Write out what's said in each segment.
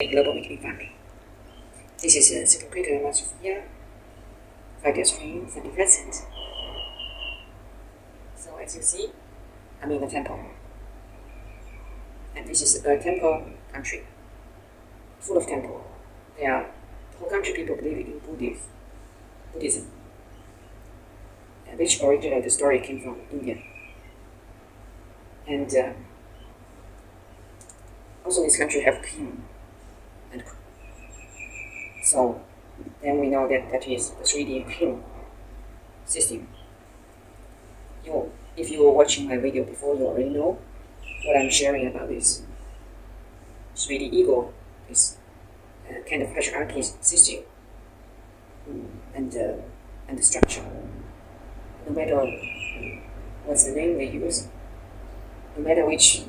a global weekly family. This is a second quarter MotherGoddessSophia, 5 years frame from the present. So as you see, I'm in a temple. And this is a temple country, full of temple. The whole country people believe in Buddhism, which originally the story came from India. And also this country have king and so then we know that that is the 3D king system. If you were watching my video before, you already know what I'm sharing about this 3D ego, this kind of hierarchy system and the structure. No matter what's the name they use, no matter which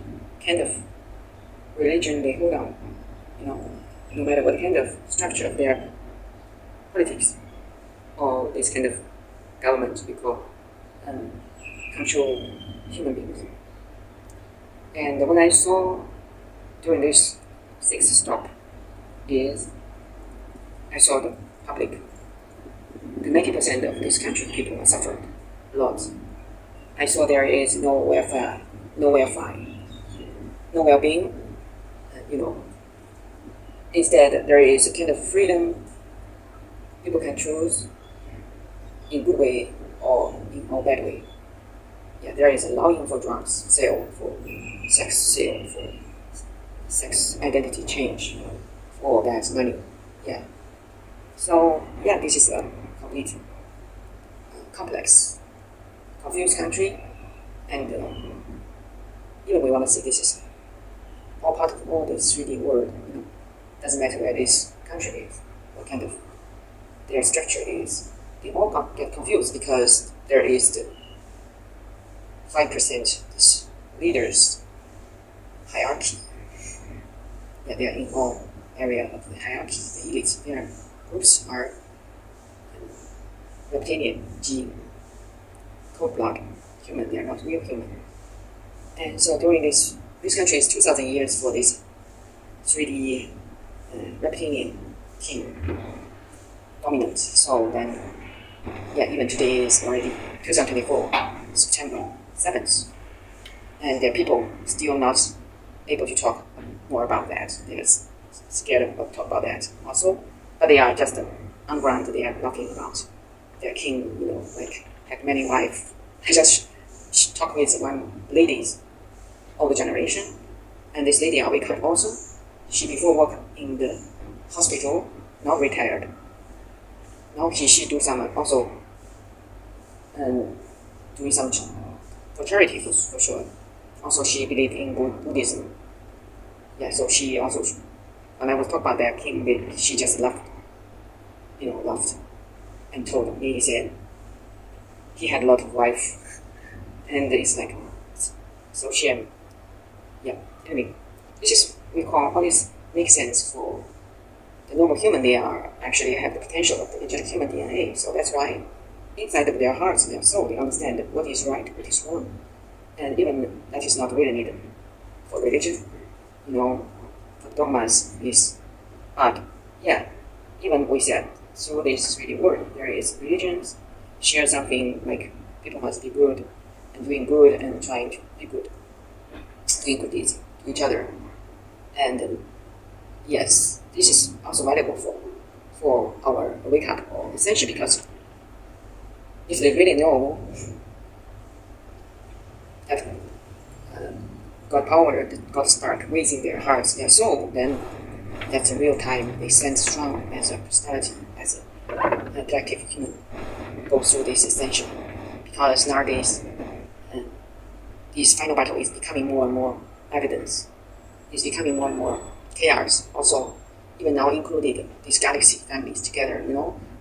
kind of religion they hold on, no matter what kind of structure of their politics or this kind of government we call control human beings. And what I saw during this 6th stop is I saw the public. The 90% of this country people are suffering a lot. I saw there is no welfare, no well-being. Instead there is a kind of freedom. People can choose in good way or in a bad way. Yeah, there is allowing for drugs sale, for sex sale, for sex identity change, for that money. Yeah. So yeah, this is a complete complex, confused country, and even we want to see this is all part of all the 3D world. Doesn't matter where this country is, what kind of their structure is. They all get confused because there is the 5% this leaders hierarchy. Yeah, they are in all area of the hierarchy, the elites. Their groups are reptilian, gene, cold-blooded human. They are not real human. And so during this country is 2,000 years for this 3D reptilian king dominant. So then, yeah, even today is already 2024, September 7th. And there are people still not able to talk more about that. They're scared of talk about that also. But they are just on ground, they are talking about their king, like had many wives. I just talked with one lady of the generation, and this lady I wake up also. She before worked in the hospital, now retired. Now she do some also doing some for charity for sure. Also she believed in Buddhism. Yeah, so she also, when I was talking about that king, she just laughed, and told me, he said he had a lot of wife, and it's like so shame. Yeah, anyway, this is we call all this makes sense for the normal human. They are actually have the potential of the angelic human DNA. So that's why inside of their hearts, their soul, they understand what is right, what is wrong, and even that is not really needed for religion. For dogmas is, but yeah, even we said through this 3D world, there is religions share something like people must be good and doing good and trying to be good, doing good deeds to each other. And yes, this is also valuable for our wake up call, essentially, because if they really know that God power, that God start raising their hearts, their soul, then that's a real time they stand strong as a personality, as a collective human, go through this ascension. Because nowadays, this final battle is becoming more and more evidence. It's becoming more and more chaos. Also, even now included these galaxy families together.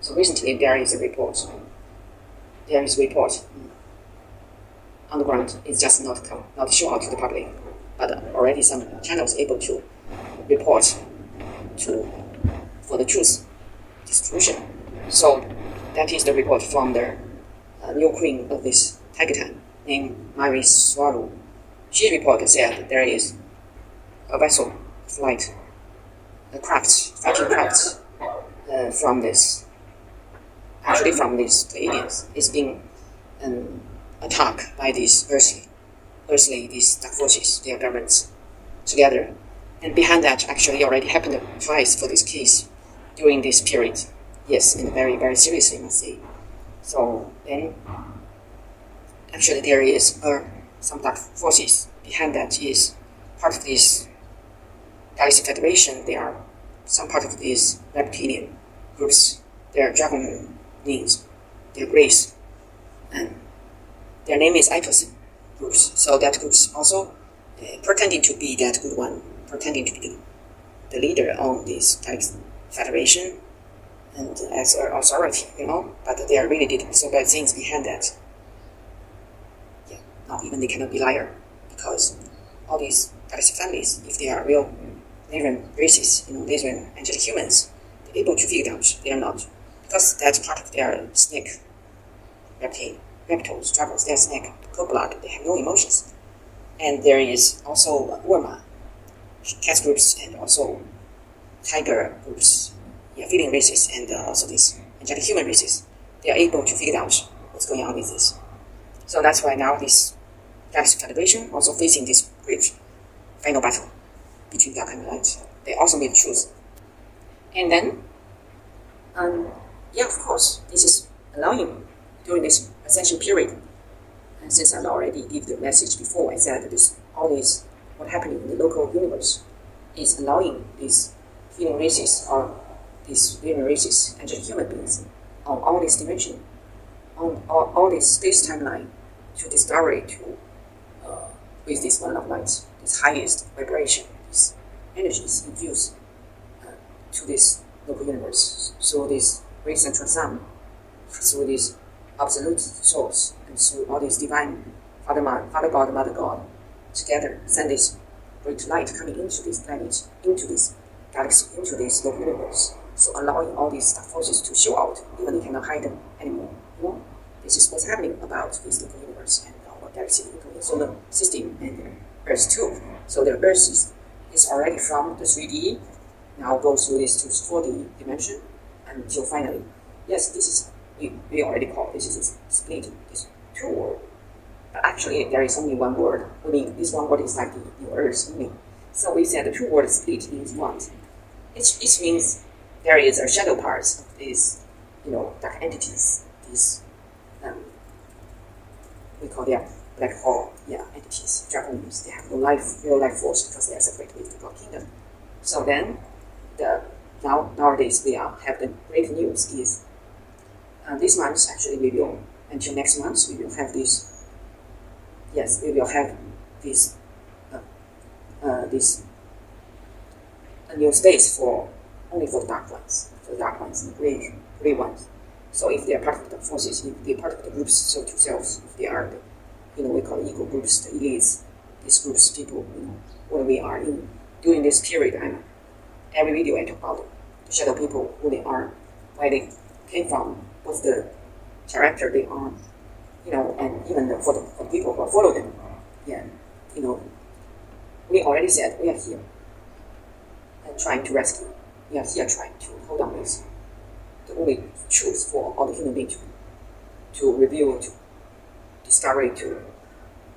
So recently there is a report. There is a report on the ground. It's just not shown out to the public, but already some channels able to report for the truth distribution. So that is the report from the new queen of this Titan named Mary Swallow. She reported said there is a vessel flight fighting crafts from this. Actually, from these Pleiadians, is being attacked by these earthly these dark forces, their governments together. And behind that, actually, already happened twice for this case during this period. Yes, and very, very seriously, I must say. So then, actually, there is some dark forces behind that is part of this Galaxy Federation. They are some part of these reptilian groups. They are dragon names, their race, and their name is Ipos groups. So that groups also pretending to be that good one, pretending to be the leader on this Galaxy Federation and as an authority, but they are really did so bad things behind that. Yeah, not even they cannot be liar, because all these Galaxy families, if they are real Lyran races, Lyran angelic humans, they're able to figure out they are not. Because that's part of their snake, reptiles, dragons, they're snake, cold blood, they have no emotions. And there is also Urma, cat groups, and also tiger groups, feeding races, and also these angelic human races. They are able to figure out what's going on with this. So that's why now this Galaxy Federation also facing this great final battle between dark and light. They also made choose. And then, of course, this is allowing during this ascension period. And since I already gave the message before, I said that all this, what happening in the local universe, is allowing these human races or these human races, angelic human beings, on all this dimension, on all this space timeline, to discover to with this one of light, this highest vibration, these energies infused to this local universe. So this great central sun, through this absolute source, and through all these divine Father God, Mother God, together send this great light coming into this planet, into this galaxy, into this local universe. So allowing all these dark forces to show out, even they cannot hide them anymore. This is what's happening about this local universe and our galaxy, including solar system and Earth too. So the Earth is already from the 3D, now goes through this to 4D dimension, until finally, yes, this is we already call this is a split, this two world. But actually, there is only one word. I mean, this one word is like the Earth only. So we said the two words split means what? It means there is a shadow parts of these, dark entities. These we call them black hole, entities, dragons. They have no real life force because they are separated with the God Kingdom. So then, nowadays we have the great news is this month actually we will, until next month we will have this. Yes, we will have this a new space only for the dark ones, the gray ones. So if they are part of the forces, if they are part of the groups, so to selves, if they are we call ego groups, the elites, these groups, people, what we are in during this period. Every video I talk about the shadow people, who they are, where they came from, what's the character they are, and even for the people who follow them. We already said we are here and trying to rescue. We are here trying to hold on with the only truth for all the human beings to reveal, to discover, to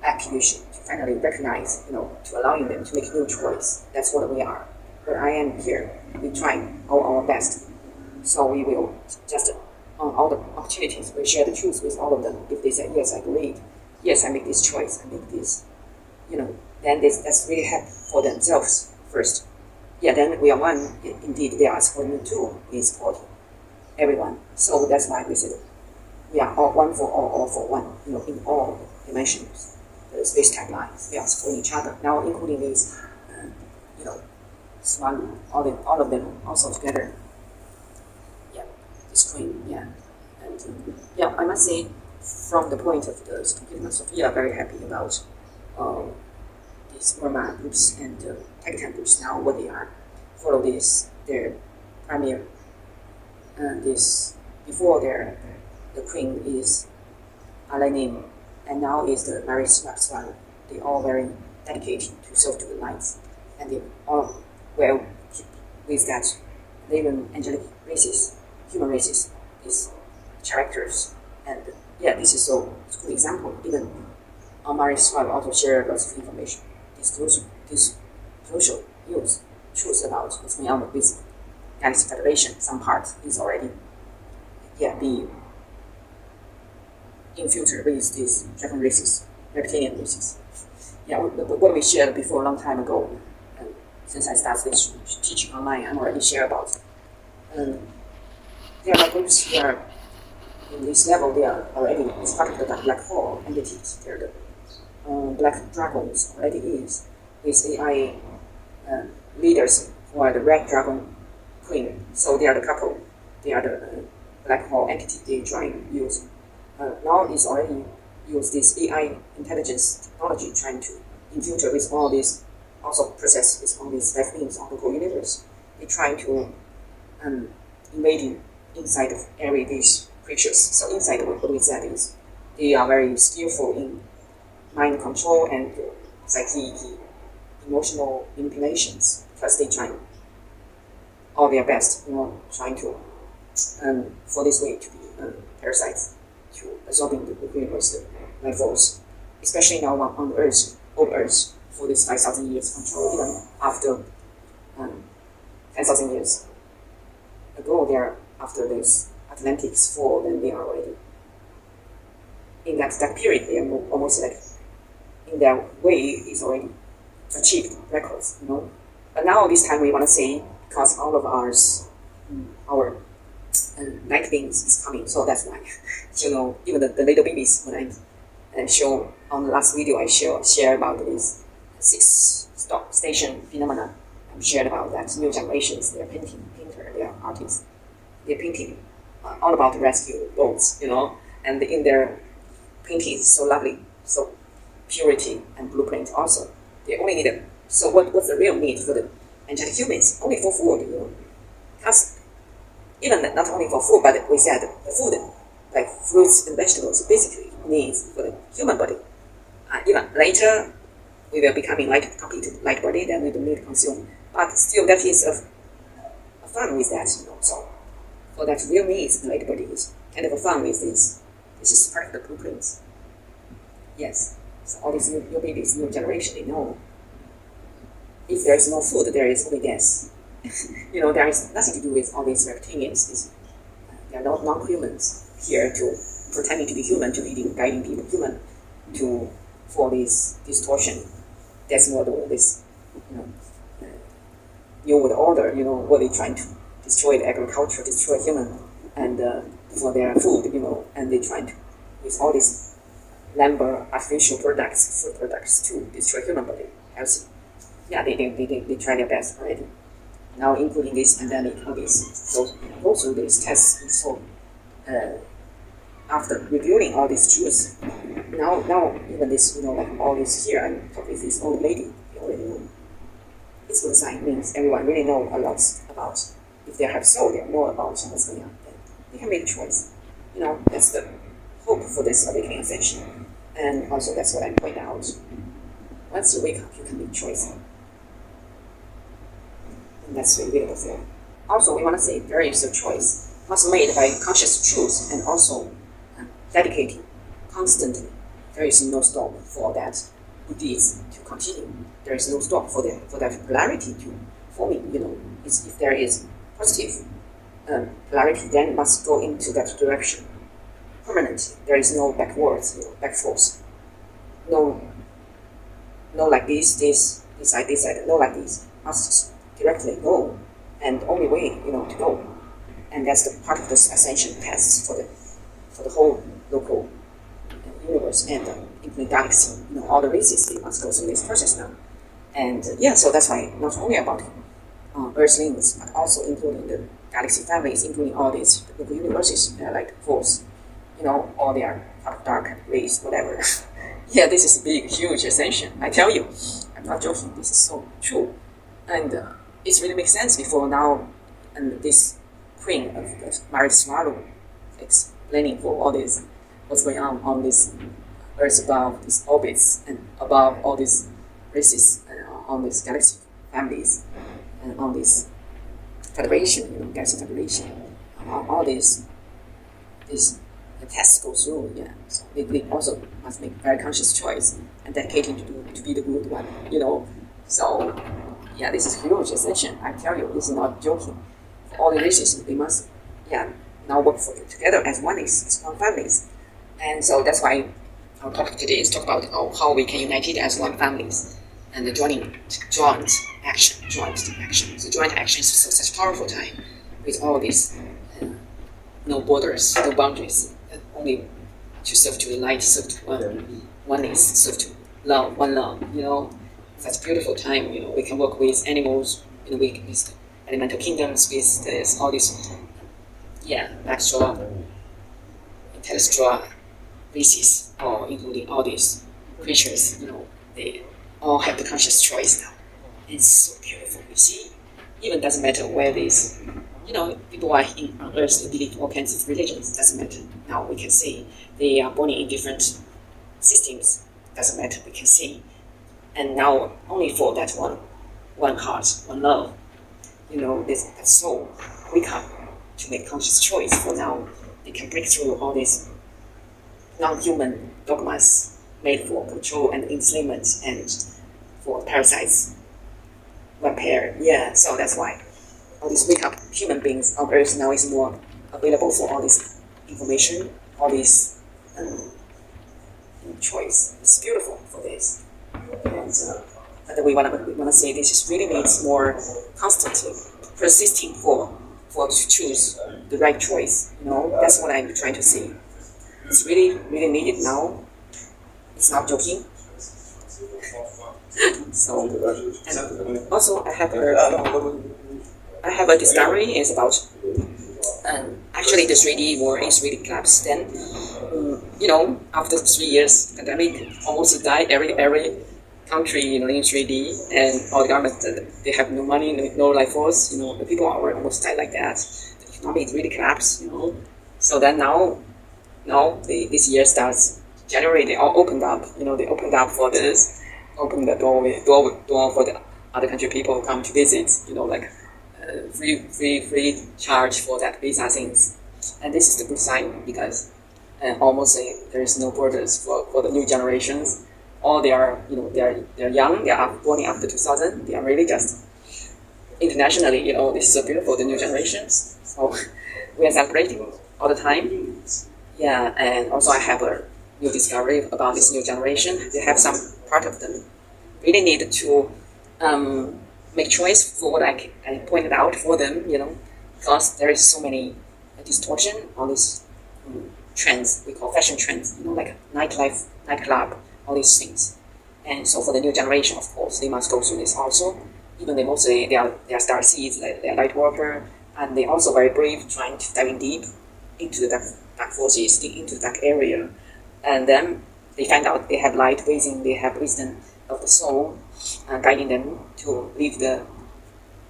activation, to finally recognize, to allowing them to make new choice. That's what we are. But I am here. We try our best. So we will just on all the opportunities, we share the truth with all of them. If they say, yes, I believe, yes, I make this choice, I make this, then that's really help for themselves first. Then we are one. Indeed, they ask for me too. We support everyone. So that's why we said we are all one for all for one. In all dimensions, the space timelines, we are supporting each other. Now, including these, one, all of them also together. This queen, and I must say, from the point of the MotherGoddessSophia, very happy about these Burma groups and Tibetan groups now, what they are. Follow their premier, this before the queen is Alanim, and now is the very smart one. They all very dedicated to serve to the lights, and they all with that, even angelic races, human races, these characters. And yeah, this is so good example. Even Maris also shared lots of information. This crucial news, truth about what's going on with Galaxy Federation. Some part is already being in future with these dragon races, reptilian races. Yeah, what we shared before a long time ago. Since I started this teaching online, I'm already share about. There are groups here in this level. They are already it's part of the black hole entities. They're the black dragons already is with AI leaders who are the red dragon queen. So they are the couple. They are the black hole entity they try to use. Now it's already use this AI intelligence technology trying to in future with all this also process with all these life beings on the whole universe. They trying to invading inside of every these creatures. So inside what we said is they are very skillful in mind control and psyche, emotional manipulations because they try all their best, trying to for this way to be parasites to absorbing the universe, the life force, especially now on Earth, on Earth, for this 5,000 years control, even after 10,000 years ago, they are after this Atlantic's fall, then they are already in that period. They are almost like in their way is already achieved records, But now this time we want to say because all of our night beings is coming, so that's why even the little babies when I show on the last video I share about this 6 stop station phenomena. I shared about that new generations. They're painter, they're artists. They're painting all about the rescue boats, and in their paintings so lovely, so purity and blueprint also. They only need it. So what's the real need for the angelic humans? Only for food, Because even not only for food, but we said the food, like fruits and vegetables, basically needs for the human body. Even later, we will becoming complete light body, then we don't need to consume. But still, that is a fun with that, So for that real needs, the light body is kind of a fun with this. This is part of the blueprints. Yes. So all these new babies, new generation, they know if there is no food, there is only gas. There is nothing to do with all these reptilians. They are not non-humans here to pretending to be human, to leading, guiding people, human, for this distortion. That's what all this, New World Order, what they trying to destroy the agriculture, destroy human, and for their food, and they trying to with all these lumber, artificial products, food products to destroy human body, healthy. Yeah, they try their best already. Now, including this pandemic, all this, so go through these tests. So after reviewing all these truths, now even this, like all this here, I'm talking with this old lady. You already know. It's good sign. Means everyone really know a lot about. If they have soul, they know about what's going on. Then they can make a choice. That's the hope for this awakening ascension. And also that's what I point out. Once you wake up, you can make choice. And that's really beautiful. Also, we want to say there is a choice was made by conscious truth and also dedicating constantly. There is no stop for that good deeds to continue. There is no stop for that polarity to forming. If there is positive polarity, then must go into that direction permanently. There is no backwards, back force. No like this side, no like this. Must directly go, and only way, to go. And that's the part of this ascension path for the whole local universe and including galaxy. All the races they must go through this process now. And so that's why not only about Earthlings, but also including the galaxy families, including all these local universes, like Force, all their dark race, whatever. This is a big, huge ascension. I tell you, I'm not joking. This is so true, and it really makes sense. Before now, and this queen of the married swallow explaining for all this, what's going on this Earth above these orbits and above all these races on these galaxy families and on these federation, galaxy federation, all these the tests go through. Yeah, so they also must make very conscious choice and dedicating to be the good one. So yeah, this is huge ascension. I tell you, this is not joking. For all the races, they must now work together as one families, and so that's why our topic today is talk about how we can unite it as one families and the joint action. So joint action is such a powerful time with all these no borders, no boundaries, only to serve to the light, serve to oneness, serve to love, one love. Such a beautiful time. We can work with animals, with the elemental kingdoms, with all these extra, terrestrial races, or including all these creatures. They all have the conscious choice now. It's so beautiful. You see, even doesn't matter where these, people are on Earth, they believe all kinds of religions. Doesn't matter. Now we can see they are born in different systems. Doesn't matter. We can see, and now only for that one heart, one love. That soul wake up to make conscious choice. For now, they can break through all these non-human dogmas made for control and enslavement and for parasites, vampire. Yeah, so that's why all these wake up human beings on Earth now is more available for all this information, all this choice. It's beautiful for this. And but we wanna say this is really needs more constantly persisting for to choose the right choice. That's what I'm trying to say. It's really needed now. It's not joking. So and also I have a discovery. It's about actually the 3D war is really collapsed. Then after 3 years pandemic, almost died every country in 3D, and all the government they have no money, no life force. The people are almost died like that. The economy is really collapsed. So then now this year starts January. They all opened up. They opened up for this, opened the door for the other country people come to visit. Like free charge for that visa things, and this is the good sign because almost there is no borders for the new generations. All they are they're young. They are born after 2000. They are really just internationally. This is so beautiful. The new generations. So we are celebrating all the time. Yeah, and also I have a new discovery about this new generation. They have some part of them really need to make choice for what I pointed out for them, because there is so many distortion on these trends we call fashion trends, like nightlife, nightclub, all these things. And so for the new generation, of course, they must go through this also. Even they mostly they are star seeds, they are light worker, and they also very brave, trying to dive in deep into the dark forces, into the dark area, and then they find out they have light raising, they have wisdom of the soul, guiding them to leave the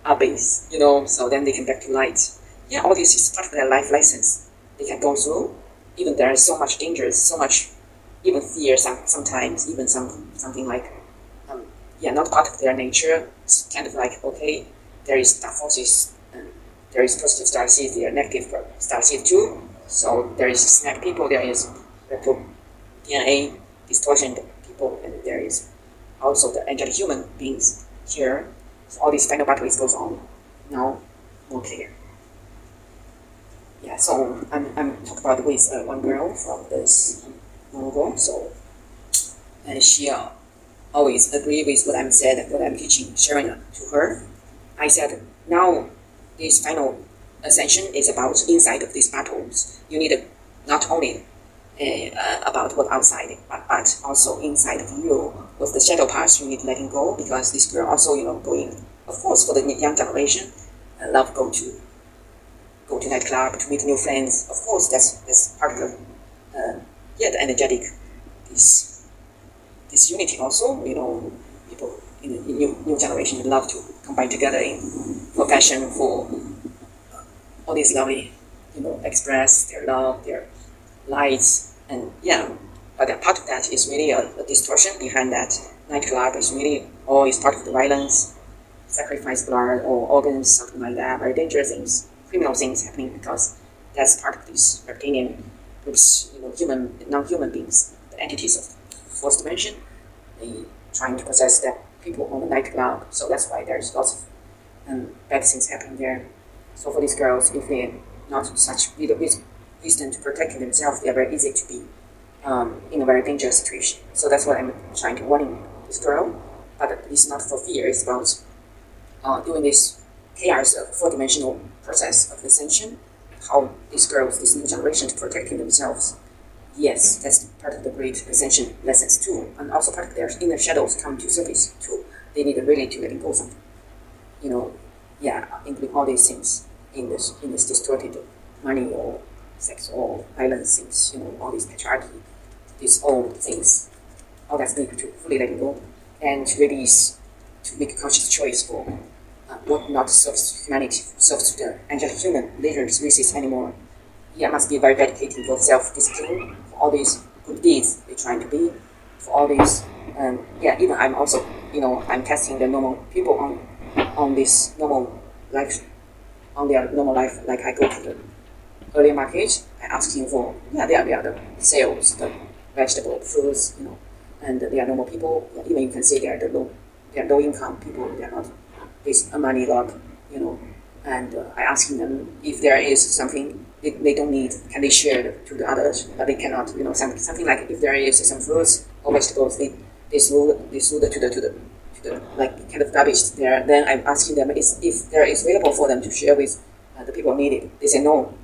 abyss, so then they can back to light. Yeah, all this is part of their life lessons they can go through. Even there is so much danger, so much even fear sometimes, even something like not part of their nature. It's kind of like, okay, there is dark forces, there is positive star seeds, there are negative star seeds too. So there is snack people, there is DNA distortion people, and there is also the angelic human beings here. So all these final battles goes on now more clear. Yeah, so I'm talking about with one girl from this novel. So and she always agree with what I'm said, what I'm teaching, sharing to her. I said now this final ascension is about inside of these battles. You need not only about what outside, but also inside of you. With the shadow parts, you need letting go, because this girl also, going, of course, for the young generation, love go to nightclub to meet new friends. Of course, that's part of the energetic this unity also. People in the new generation love to combine together for fashion, for all these lovely, express their love, their lights. And but a part of that is really a distortion behind that. Nightclub is really always part of the violence, sacrifice blood or organs, something like that, very dangerous things, criminal things happening, because that's part of this reptilian groups, non-human beings, the entities of fourth dimension, they trying to possess that people on the night cloud. So that's why there's lots of bad things happening there. So for these girls, if they're not such wisdom to protect themselves, they are very easy to be in a very dangerous situation. So that's what I'm trying to warn this girl. But it's not for fear, it's about doing this chaos of four-dimensional process of ascension, how these girls, this new generation, to protecting themselves. Yes, that's part of the great ascension lessons too, and also part of their inner shadows come to surface too. They need really to let go something, including all these things in this distorted money or sex or violence things, all these patriarchy, these old things, all that's needed to fully let it go and to release, to make a conscious choice for what not serves humanity, serves the angelic human latest races anymore. Must be very dedicated for self-discipline, for all these good deeds they're trying to be, for all these, even I'm also, I'm testing the normal people on this normal life, on their normal life, like I go to the early market, I asking for, they are the sales, the vegetable, fruits, and they are normal people, even you can see they are low income people, they are not this money lot, and I asking them if there is something they don't need, can they share it to the others, but they cannot, something like if there is some fruits or vegetables, they throw it to the like kind of garbage there. Then I'm asking them if there is available for them to share with the people needed. They say no,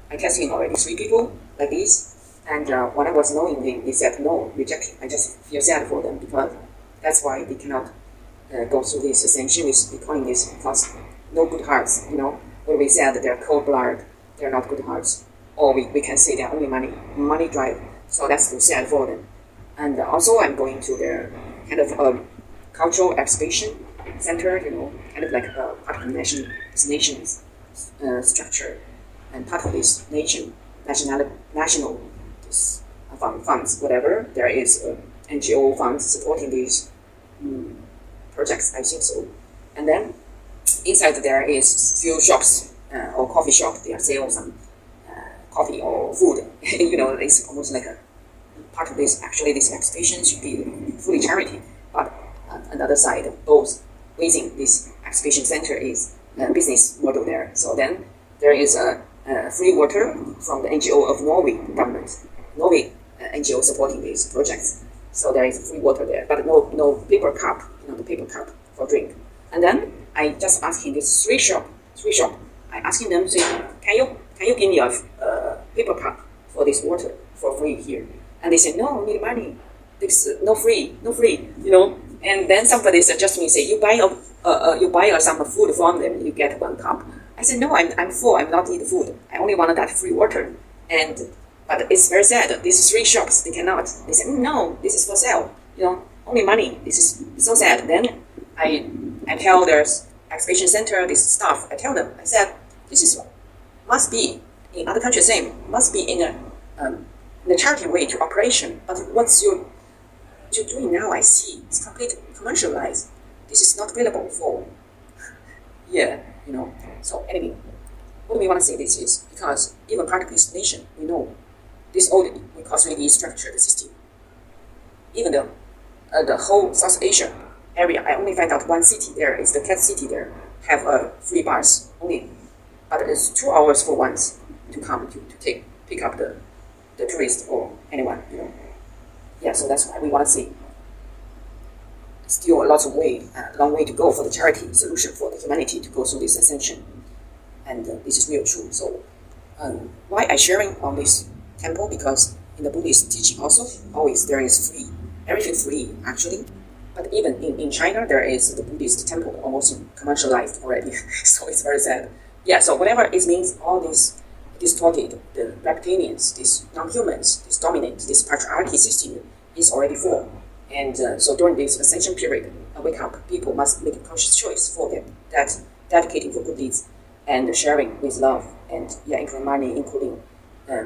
I testing already 3 people like this, and when I was knowing, they said no, rejecting. I just feel sad for them because that's why they cannot go through this ascension. We calling this because no good hearts, when we said that they're cold blood, they're not good hearts, or we can say they're only money drive. So that's so sad for them. And also I'm going to their kind of cultural exhibition center, kind of like a part of the nation's structure, and part of this national this, funds, whatever. There is NGO funds supporting these projects, I think so. And then inside there is few shops or coffee shop. They are selling some coffee or food. It's almost like a part of this. Actually, this exhibition should be fully charity. But another side, both within this exhibition center is a business model there. So then there is a free water from the NGO of Norway government. Norway NGO supporting these projects. So there is free water there, but no paper cup, the paper cup for drink. And then I just asking this three shop. I asking them, say, can you give me a paper cup for this water for free here? And they say, no, need money. This no free. And then somebody suggest me, say, you buy some food from them, you get 1 cup. I said, no, I'm full. I'm not need food. I only want that free water. But it's very sad. These 3 shops, they cannot. They said, no, this is for sale. Only money. This is so sad. Then I tell their exhibition center, this staff, I tell them, I said, must be in other countries same, must be in a charity way to operation. But what's you're doing now, I see, it's completely commercialized. This is not available for, So anyway, what do we want to say this is? Because even part of this nation, we know this old, we call 3D structured system. Even the whole South Asia area, I only find out 1 city there, is the cat city there, have free bars only. But it's 2 hours for once to come to pick up the tourist or anyone, so that's why we want to see. Still a lot of long way to go for the charity solution for the humanity to go through this ascension. And this is real true. So why I sharing on this temple? Because in the Buddhist teaching also, always there is free. Everything free, actually. But even in China, there is the Buddhist temple almost commercialized already. So it's very sad. So whatever it means, all this distorted, the reptilians, these non-humans, this dominant, this patriarchy system is already full. And so during this ascension period, wake up, people must make a conscious choice for them, that dedicating for good deeds and sharing with love, and including money, including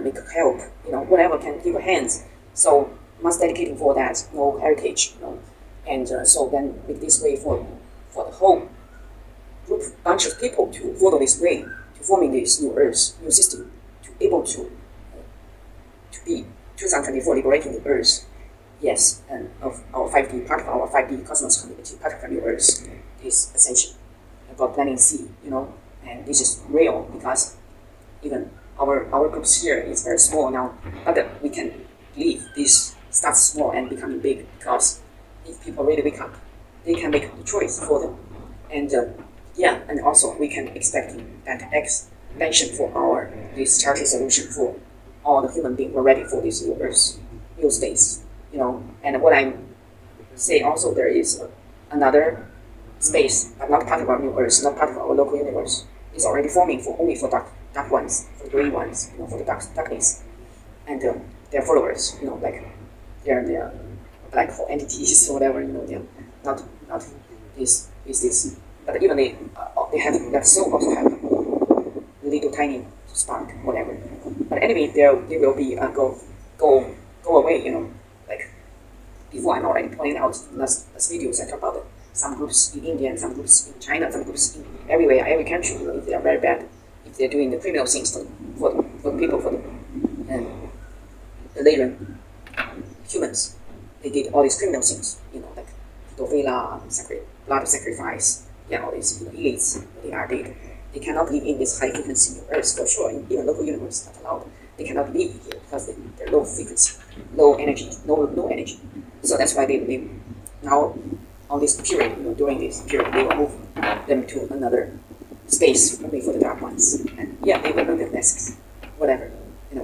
make help, whatever can give hands. So must dedicating for that, no heritage, and so then make this way for the whole bunch of people to follow this way, to forming this new Earth, new system, to able to be 2024 liberating the Earth. Yes, and of our 5D, part of our 5D cosmos community, part of our new Earth is essential about planting seed, and this is real because even our groups here is very small now, but we can believe this starts small and becoming big because if people really wake up, they can make the choice for them. And and also we can expect that expansion for our this charity solution for all the human beings who are ready for this new Earth, new space, And what I say also, there is another space, but not part of our new Earth, not part of our local universe. It's already forming only for dark ones, for the green ones, for the darkness, and their followers, like they're black hole entities or whatever, they're not this, but even they have that soul also have a little tiny spark, whatever. But anyway, they will be go away, like before. I'm already pointing out in last videos I talk about it. Some groups in India, and some groups in China, some groups in everywhere, every country. If they are very bad, if they're doing the criminal things for the people, for the later humans, they did all these criminal things, like pedophilia, blood sacrifice, all these elites. They cannot live in this high frequency Earth for sure. Even local universe not allowed. They cannot live here because they're low frequency, low energy, no energy. So that's why they now on this period, during this period, they will move them to another space only for the dark ones. And they will learn their lessons, whatever,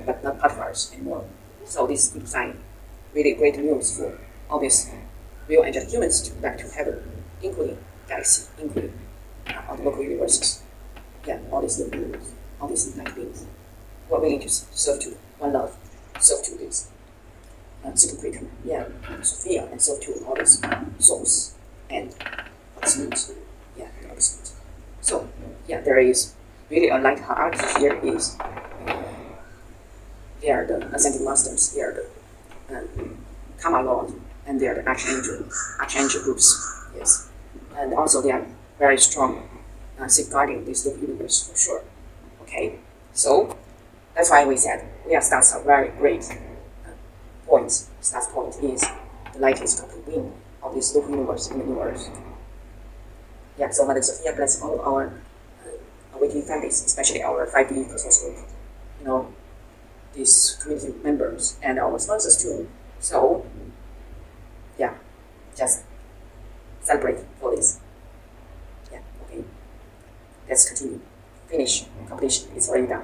but not part of ours anymore. So this is good sign, really great news for all these real angelic humans to back to heaven, including galaxy, including all the local universes. All these little universes, all these light beings who are willing to serve to one love, serve to this super creator, Sophia, and serve to all these souls and absolute, absolute. So there is really a light hierarchy here. Is they are the ascended masters, they are the Karma Lord, and they are the archangel groups. Yes, and also they are very strong, safeguarding this little universe for sure. Okay, so that's why we said starts a very great point. Start point is the light is complete being of this local universe in the universe. So Mother Sophia bless all of our awakening families, especially our 5D cosmos group, these community members and our sponsors too. So just celebrate for this. Okay. Let's continue. Finish. Completion. It's already done.